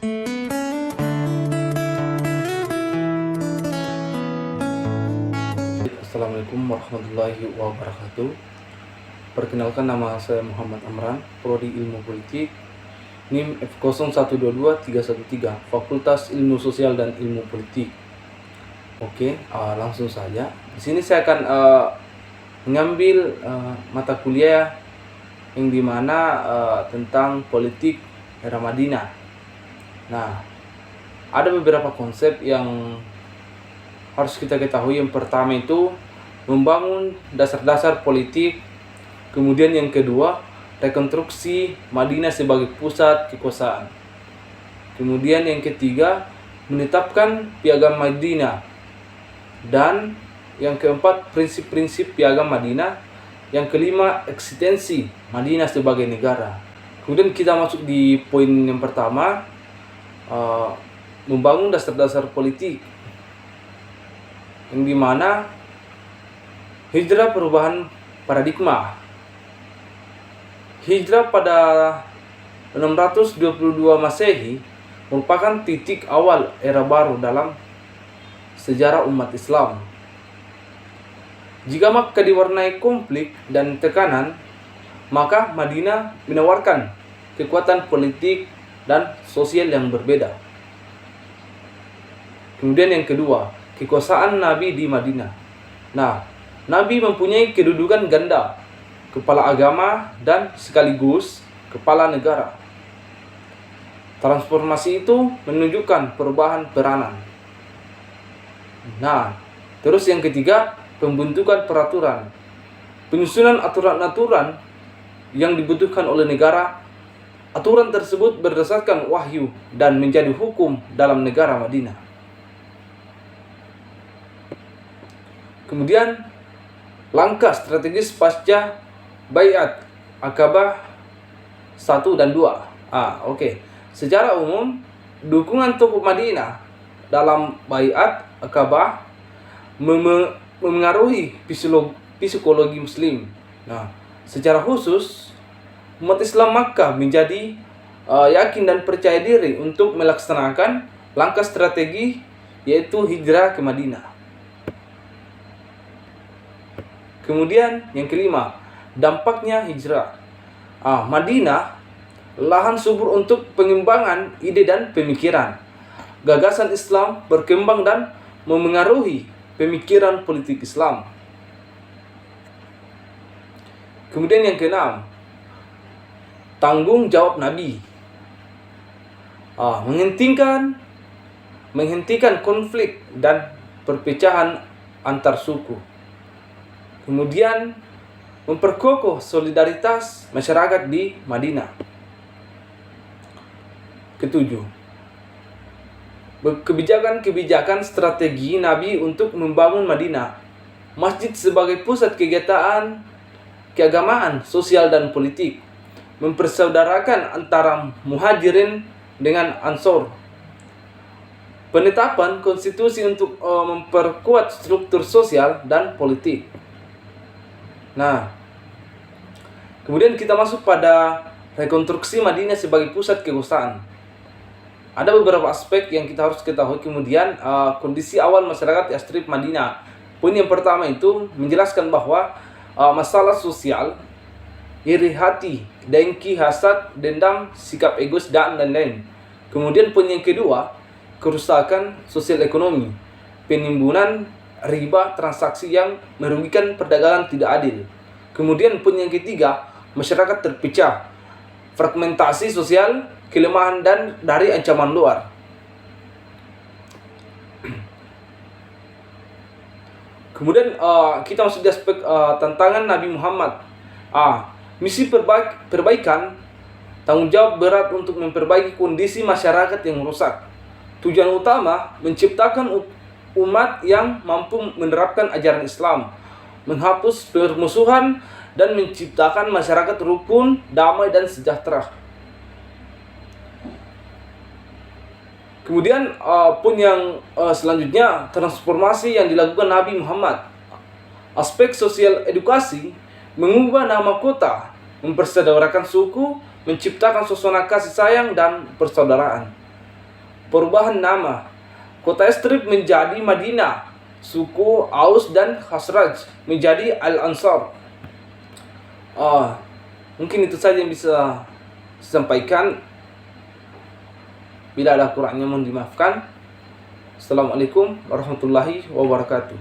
Assalamualaikum warahmatullahi wabarakatuh. Perkenalkan, nama saya Muhammad Amran, Prodi Ilmu Politik, NIM F0122-313, Fakultas Ilmu Sosial dan Ilmu Politik. Oke, langsung saja. Di sini saya akan mengambil mata kuliah yang dimana tentang politik era Madinah. Nah, ada beberapa konsep yang harus kita ketahui. Yang pertama itu membangun dasar-dasar politik. Kemudian yang kedua, rekonstruksi Madinah sebagai pusat kekuasaan. Kemudian yang ketiga, menetapkan piagam Madinah. Dan yang keempat, prinsip-prinsip piagam Madinah. Yang kelima, eksistensi Madinah sebagai negara. Kemudian kita masuk di poin yang pertama, membangun dasar-dasar politik, yang dimana hijrah perubahan paradigma. Hijrah pada 622 Masehi merupakan titik awal era baru dalam sejarah umat Islam. Jika Makkah diwarnai konflik dan tekanan, maka Madinah menawarkan kekuatan politik dan sosial yang berbeda. Kemudian yang kedua, kekuasaan Nabi di Madinah. Nah, Nabi mempunyai kedudukan ganda, kepala agama dan sekaligus kepala negara. Transformasi itu menunjukkan perubahan peranan. Nah, terus yang ketiga, pembentukan peraturan. Penyusunan aturan-aturan yang dibutuhkan oleh negara. Aturan tersebut berdasarkan wahyu dan menjadi hukum dalam negara Madinah. Kemudian langkah strategis pasca Baiat Aqabah 1 dan 2. Secara umum, dukungan tokoh Madinah dalam Baiat Aqabah memengaruhi psikologi Muslim. Nah, secara khusus, umat Islam Makkah menjadi yakin dan percaya diri untuk melaksanakan langkah strategi, yaitu hijrah ke Madinah. Kemudian yang kelima, dampaknya hijrah. Madinah lahan subur untuk pengembangan ide dan pemikiran. Gagasan Islam berkembang dan memengaruhi pemikiran politik Islam. Kemudian yang keenam, tanggung jawab Nabi. Menghentikan konflik dan perpecahan antar suku. Kemudian memperkokoh solidaritas masyarakat di Madinah. Ketujuh, kebijakan strategi Nabi untuk membangun Madinah, masjid sebagai pusat kegiatan keagamaan, sosial dan politik, mempersaudarakan antara muhajirin dengan ansor, penetapan konstitusi untuk memperkuat struktur sosial dan politik. Nah, kemudian kita masuk pada rekonstruksi Madinah sebagai pusat kekuasaan. Ada beberapa aspek yang kita harus ketahui. Kemudian kondisi awal masyarakat Yastrib Madinah. Poin yang pertama itu menjelaskan bahwa masalah sosial, iri hati, dengki, hasad, dendam, sikap egois, dan lain-lain. Kemudian poin yang kedua, kerusakan sosial ekonomi, penimbunan riba, transaksi yang merugikan, perdagangan tidak adil. Kemudian poin yang ketiga, masyarakat terpecah, fragmentasi sosial, kelemahan dan dari ancaman luar. Kemudian kita masuk di aspek tantangan Nabi Muhammad. Misi perbaikan, tanggung jawab berat untuk memperbaiki kondisi masyarakat yang rusak. Tujuan utama, menciptakan umat yang mampu menerapkan ajaran Islam, menghapus permusuhan, dan menciptakan masyarakat rukun, damai, dan sejahtera. Kemudian poin yang selanjutnya, transformasi yang dilakukan Nabi Muhammad. Aspek sosial edukasi, mengubah nama kota, mempersaudarakan suku, menciptakan suasana kasih sayang dan persaudaraan. perubahan nama. Kota Yastrib menjadi Madinah. Suku Aus dan Khazraj menjadi Al-Ansar. Mungkin itu saja yang bisa disampaikan. Bila ada kurangnya mohon dimaafkan. Assalamualaikum warahmatullahi wabarakatuh.